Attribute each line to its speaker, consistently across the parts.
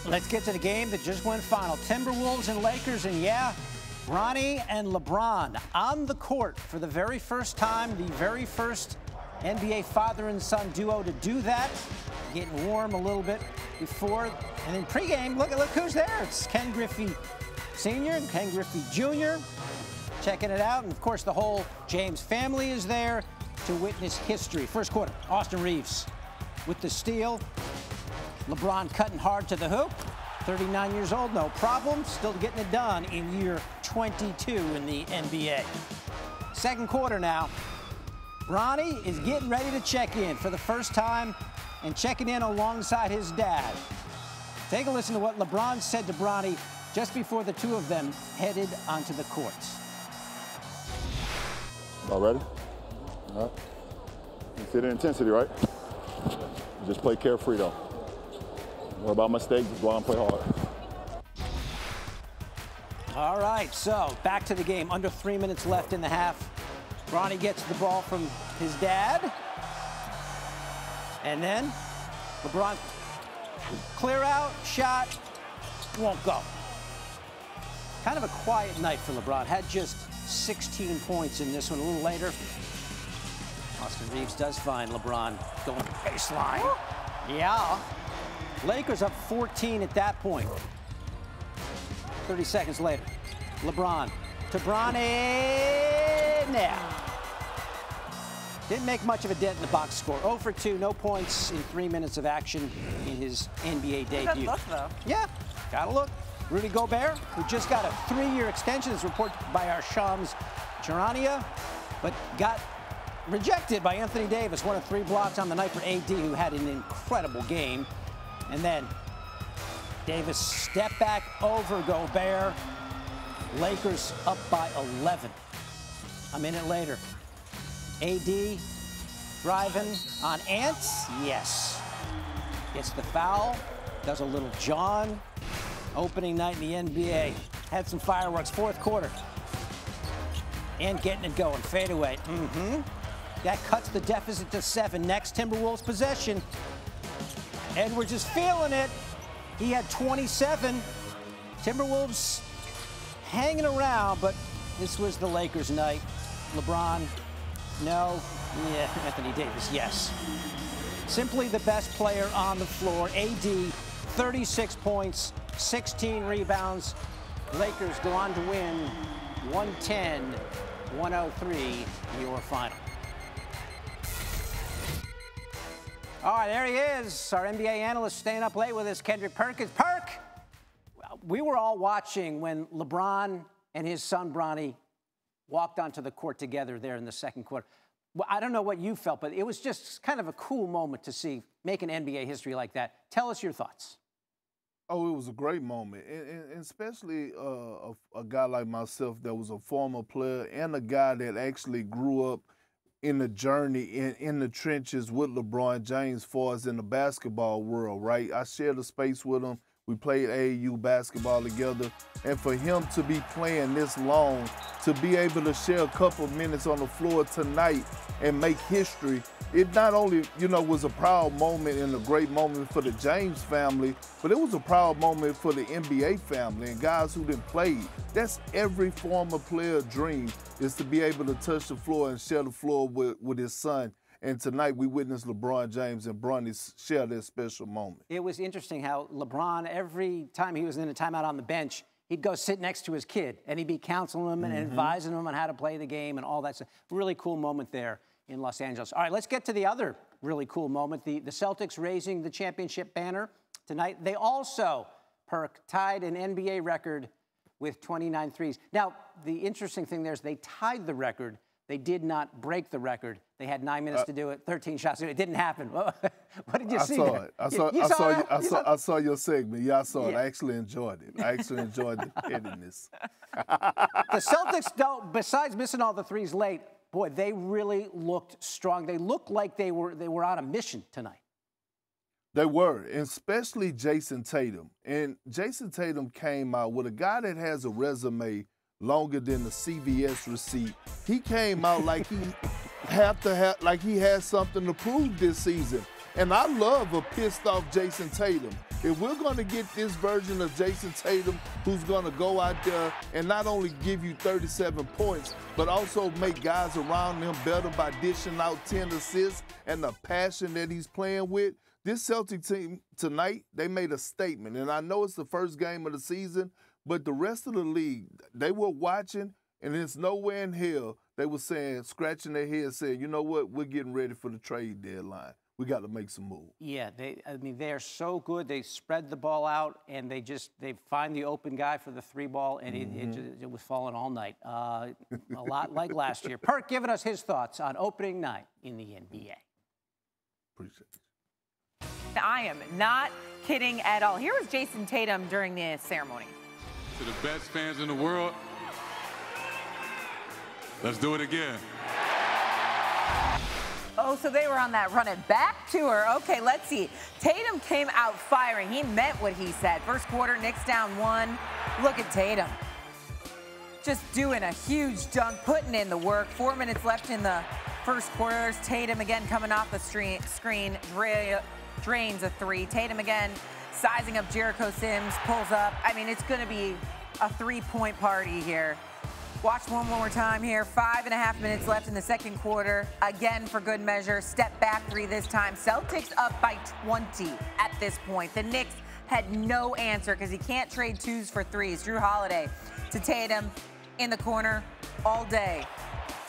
Speaker 1: Let's get to the game that just went final. Timberwolves and Lakers, and yeah, Bronny and LeBron on the court for the very first time, the very first NBA father and son duo to do that. Getting warm a little bit before, and then pregame, look who's there. It's Ken Griffey Sr. and Ken Griffey Jr. checking it out, and of course the whole James family is there to witness history. First quarter, Austin Reeves with the steal. LeBron cutting hard to the hoop. 39 years old, no problem. Still getting it done in year 22 in the NBA. Second quarter now. Bronny is getting ready to check in for the first time and checking in alongside his dad. Take a listen to what LeBron said to Bronny just before the two of them headed onto the courts.
Speaker 2: All ready? All right. You see the intensity, right? Just play carefree, though. What about mistakes? Just go out and play hard.
Speaker 1: All right, so back to the game. Under 3 minutes left in the half. Bronny gets the ball from his dad. And then LeBron, clear out, shot, won't go. Kind of a quiet night for LeBron. Had just 16 points in this one. A little later, Austin Reeves does find LeBron going baseline. Yeah. Lakers up 14 at that point. 30 seconds later, LeBron to Bronny. Now, didn't make much of a dent in the box score. 0 for 2, no points in 3 minutes of action in his NBA debut.
Speaker 3: Good look, though.
Speaker 1: Yeah, gotta look. Rudy Gobert, who just got a 3-year extension, is reported by our Shams Charania, but got rejected by Anthony Davis. 1 of 3 blocks on the night for AD, who had an incredible game. And then Davis step back over Gobert. Lakers up by 11. A minute later, AD driving on Ants. Yes. Gets the foul. Does a little John. Opening night in the NBA. Had some fireworks. Fourth quarter. And getting it going. Fade away. That cuts the deficit to 7. Next, Timberwolves possession. Edwards is feeling it. He had 27. Timberwolves hanging around, but this was the Lakers' night. LeBron, no. Yeah, Anthony Davis, yes. Simply the best player on the floor. AD, 36 points, 16 rebounds. Lakers go on to win 110-103, your final. All right, there he is, our NBA analyst staying up late with us, Kendrick Perkins. Perk, we were all watching when LeBron and his son Bronny walked onto the court together there in the second quarter. Well, I don't know what you felt, but it was just kind of a cool moment to see making NBA history like that. Tell us your thoughts.
Speaker 4: Oh, it was a great moment, and especially a guy like myself that was a former player and a guy that actually grew up in the journey, in the trenches with LeBron James, far as in the basketball world, right? I shared a space with him. We played AAU basketball together. And for him to be playing this long, to be able to share a couple minutes on the floor tonight and make history, it not only, was a proud moment and a great moment for the James family, but it was a proud moment for the NBA family and guys who didn't play. That's every former player's dream, is to be able to touch the floor and share the floor with his son. And tonight we witnessed LeBron James and Bronny share that special moment. It
Speaker 1: was interesting how LeBron, every time he was in a timeout on the bench, he'd go sit next to his kid, and he'd be counseling him and advising him on how to play the game and all that stuff. Really cool moment there in Los Angeles. All right, let's get to the other really cool moment, the Celtics raising the championship banner tonight. They also, Perk, tied an NBA record with 29 threes. Now, the interesting thing there is they tied the record. They did not break the record. They had 9 minutes to do it, 13 shots. It didn't happen. What did you see there?
Speaker 4: I saw your segment. Yeah, I saw it. I actually enjoyed it. I actually enjoyed the pettiness.
Speaker 1: The Celtics, don't, besides missing all the threes late, boy, they really looked strong. They looked like they were on a mission tonight.
Speaker 4: They were, especially Jason Tatum. And Jason Tatum came out with a guy that has a resume longer than the CVS receipt. He came out like he had something to prove this season. And I love a pissed off Jason Tatum. If we're going to get this version of Jason Tatum who's going to go out there and not only give you 37 points, but also make guys around him better by dishing out 10 assists and the passion that he's playing with, this Celtic team tonight, they made a statement. And I know it's the first game of the season, but the rest of the league, they were watching, and it's nowhere in hell they were saying, scratching their heads, saying, you know what, we're getting ready for the trade deadline. We got to make some moves.
Speaker 1: Yeah, they're so good. They spread the ball out, and they find the open guy for the 3-ball, and it was falling all night. A lot like last year. Perk giving us his thoughts on opening night in the NBA.
Speaker 4: Appreciate it.
Speaker 3: I am not kidding at all. Here was Jason Tatum during the ceremony.
Speaker 5: To the best fans in the world, let's do it again.
Speaker 3: Oh, so they were on that run it back tour. Okay, let's see. Tatum came out firing. He meant what he said. First quarter, Knicks down 1. Look at Tatum. Just doing a huge dunk, putting in the work. 4 minutes left in the first quarter. There's Tatum again coming off the screen, drains a 3. Tatum again sizing up Jericho Sims, pulls up. I mean, it's going to be a 3-point party here. Watch one more time here. 5.5 minutes left in the second quarter. Again, for good measure, step back 3 this time. Celtics up by 20 at this point. The Knicks had no answer because he can't trade 2s for 3s. Drew Holiday to Tatum in the corner all day.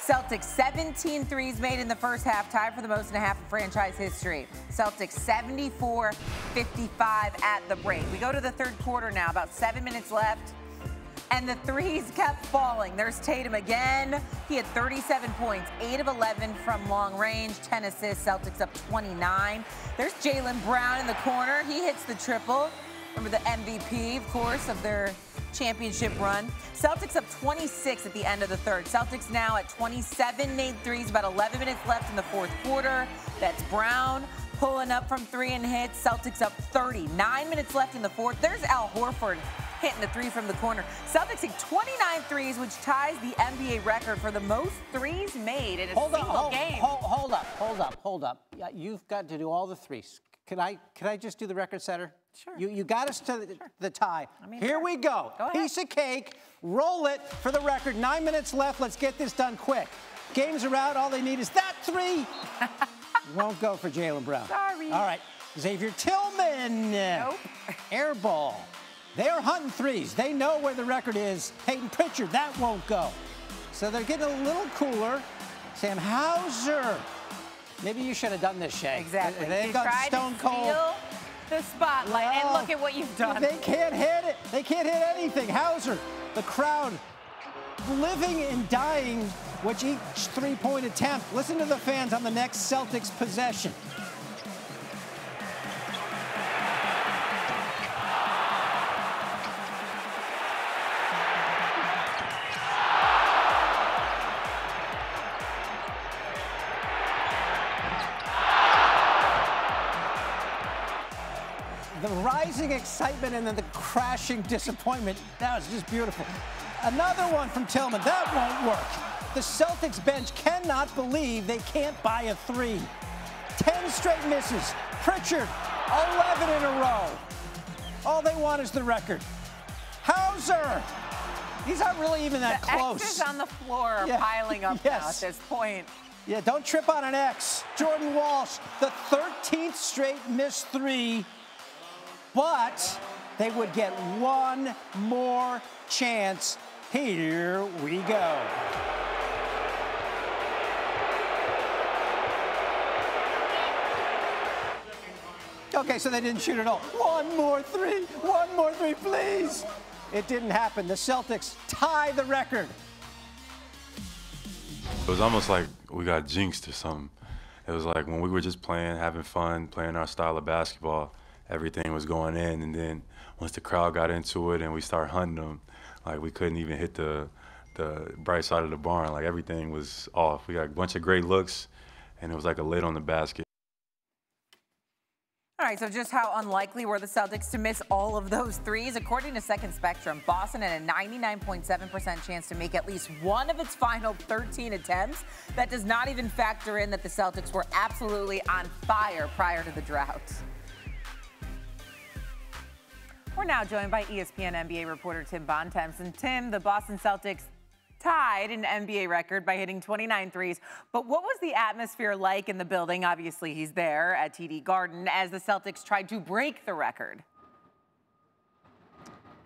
Speaker 3: Celtics 17 threes made in the first half, tied for the most in a half in franchise history. Celtics 74-55 at the break. We go to the third quarter now, about 7 minutes left. And the threes kept falling. There's Tatum again. He had 37 points, 8 of 11 from long range, 10 assists. Celtics up 29. There's Jaylen Brown in the corner. He hits the triple. Remember the MVP, of course, of their championship run. Celtics up 26 at the end of the third. Celtics now at 27 made threes, about 11 minutes left in the fourth quarter. That's Brown pulling up from 3 and hits. Celtics up 30. 9 minutes left in the fourth. There's Al Horford hitting the 3 from the corner. Celtics hit 29 threes, which ties the NBA record for the most threes made in a single game.
Speaker 1: Hold up. Yeah, you've got to do all the threes. Can I just do the record setter?
Speaker 3: Sure.
Speaker 1: You got us to the tie. Here we go.
Speaker 3: Go ahead.
Speaker 1: Piece of cake. Roll it for the record. 9 minutes left. Let's get this done quick. Games are out. All they need is that 3. Won't go for Jaylen Brown.
Speaker 3: Sorry.
Speaker 1: All right. Xavier Tillman.
Speaker 3: Nope.
Speaker 1: Air ball. They're hunting threes. They know where the record is. Peyton Pritchard, that won't go. So they're getting a little cooler. Sam Hauser. Maybe you should have done this, Shay.
Speaker 3: Exactly.
Speaker 1: They've
Speaker 3: you
Speaker 1: got
Speaker 3: tried
Speaker 1: Stone
Speaker 3: to
Speaker 1: Cold.
Speaker 3: steal the spotlight, and look at what you've done.
Speaker 1: They can't hit it. They can't hit anything. Hauser, the crowd, living and dying with each 3-point attempt. Listen to the fans on the next Celtics possession. The rising excitement and then the crashing disappointment. That was just beautiful. Another one from Tillman. That won't work. The Celtics bench cannot believe they can't buy a 3. 10 straight misses. Pritchard, 11 in a row. All they want is the record. Hauser. He's not really even that close.
Speaker 3: The X's on the floor are piling up now at this point.
Speaker 1: Yeah, don't trip on an X. Jordan Walsh, the 13th straight missed 3. But they would get one more chance. Here we go. Okay, so they didn't shoot at all. One more three, please. It didn't happen. The Celtics tie the record.
Speaker 5: It was almost like we got jinxed or something. It was like when we were just playing, having fun, playing our style of basketball, everything was going in, and then once the crowd got into it and we started hunting them, like we couldn't even hit the bright side of the barn. Like everything was off. We got a bunch of great looks, and it was like a lid on the basket.
Speaker 3: All right, so just how unlikely were the Celtics to miss all of those threes? According to Second Spectrum, Boston had a 99.7% chance to make at least one of its final 13 attempts. That does not even factor in that the Celtics were absolutely on fire prior to the drought. We're now joined by ESPN NBA reporter Tim Bontemps. And Tim, the Boston Celtics tied an NBA record by hitting 29 threes. But what was the atmosphere like in the building? Obviously, he's there at TD Garden as the Celtics tried to break the record.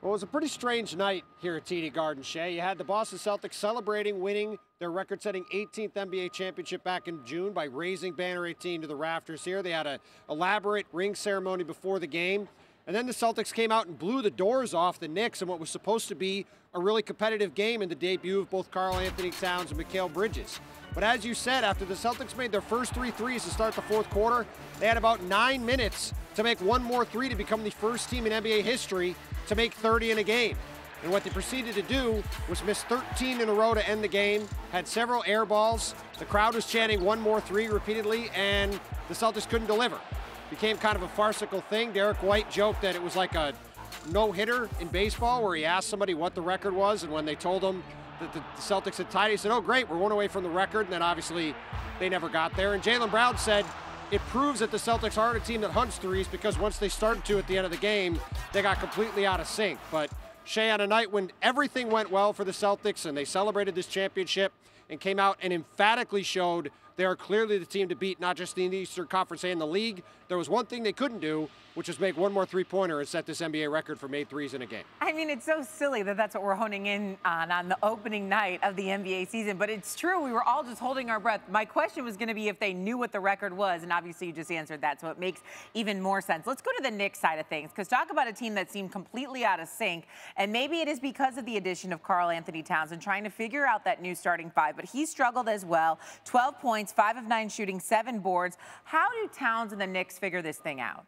Speaker 6: Well, it was a pretty strange night here at TD Garden, Shea. You had the Boston Celtics celebrating winning their record-setting 18th NBA championship back in June by raising Banner 18 to the rafters here. They had an elaborate ring ceremony before the game. And then the Celtics came out and blew the doors off the Knicks in what was supposed to be a really competitive game in the debut of both Karl-Anthony Towns and Mikal Bridges. But as you said, after the Celtics made their first 3 threes to start the fourth quarter, they had about 9 minutes to make one more three to become the first team in NBA history to make 30 in a game. And what they proceeded to do was miss 13 in a row to end the game, had several air balls. The crowd was chanting one more three repeatedly, and the Celtics couldn't deliver. Became kind of a farcical thing. Derek White joked that it was like a no-hitter in baseball where he asked somebody what the record was, and when they told him that the Celtics had tied, he said, oh, great, we're one away from the record, and then obviously they never got there. And Jaylen Brown said it proves that the Celtics aren't a team that hunts threes because once they started to at the end of the game, they got completely out of sync. But Shea, on a night when everything went well for the Celtics and they celebrated this championship and came out and emphatically showed they are clearly the team to beat, not just in the Eastern Conference and the league. There was one thing they couldn't do, which is make one more three-pointer and set this NBA record for made threes in a game.
Speaker 3: I mean, it's so silly that that's what we're honing in on the opening night of the NBA season, but it's true. We were all just holding our breath. My question was going to be if they knew what the record was, and obviously you just answered that, so it makes even more sense. Let's go to the Knicks side of things, because talk about a team that seemed completely out of sync, and maybe it is because of the addition of Karl-Anthony Towns and trying to figure out that new starting five, but he struggled as well. 12 points, 5 of 9 shooting, 7 boards. How do Towns and the Knicks figure this thing out?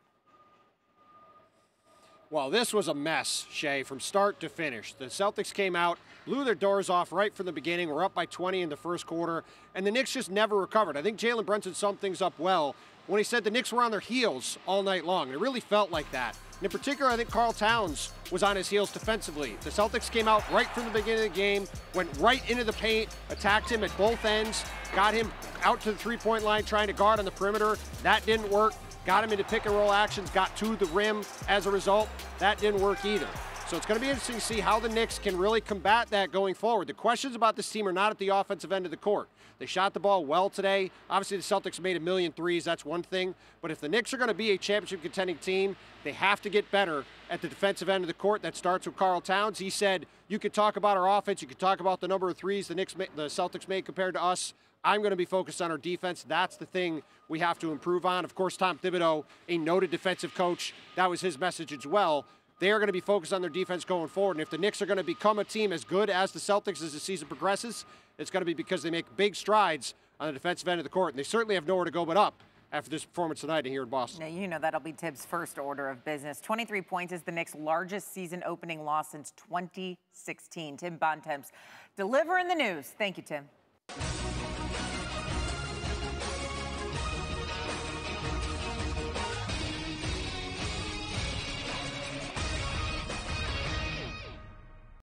Speaker 6: Well, this was a mess, Shea, from start to finish. The Celtics came out, blew their doors off right from the beginning. We're up by 20 in the first quarter, and the Knicks just never recovered. I think Jalen Brunson summed things up well when he said the Knicks were on their heels all night long. It really felt like that. And in particular, I think Karl Towns was on his heels defensively. The Celtics came out right from the beginning of the game, went right into the paint, attacked him at both ends, got him out to the three-point line trying to guard on the perimeter. That didn't work. Got him into pick-and-roll actions, got to the rim as a result. That didn't work either. So it's going to be interesting to see how the Knicks can really combat that going forward. The questions about this team are not at the offensive end of the court. They shot the ball well today. Obviously, the Celtics made 1,000,000 threes. That's one thing. But if the Knicks are going to be a championship contending team, they have to get better at the defensive end of the court. That starts with Karl Towns. He said, you could talk about our offense. You could talk about the number of threes the Celtics made compared to us. I'm going to be focused on our defense. That's the thing we have to improve on. Of course, Tom Thibodeau, a noted defensive coach, that was his message as well. They are going to be focused on their defense going forward. And if the Knicks are going to become a team as good as the Celtics as the season progresses, it's going to be because they make big strides on the defensive end of the court. And they certainly have nowhere to go but up after this performance tonight here in Boston.
Speaker 3: Now, you know that'll be Tibbs' first order of business. 23 points is the Knicks' largest season opening loss since 2016. Tim Bontemps delivering the news. Thank you, Tim.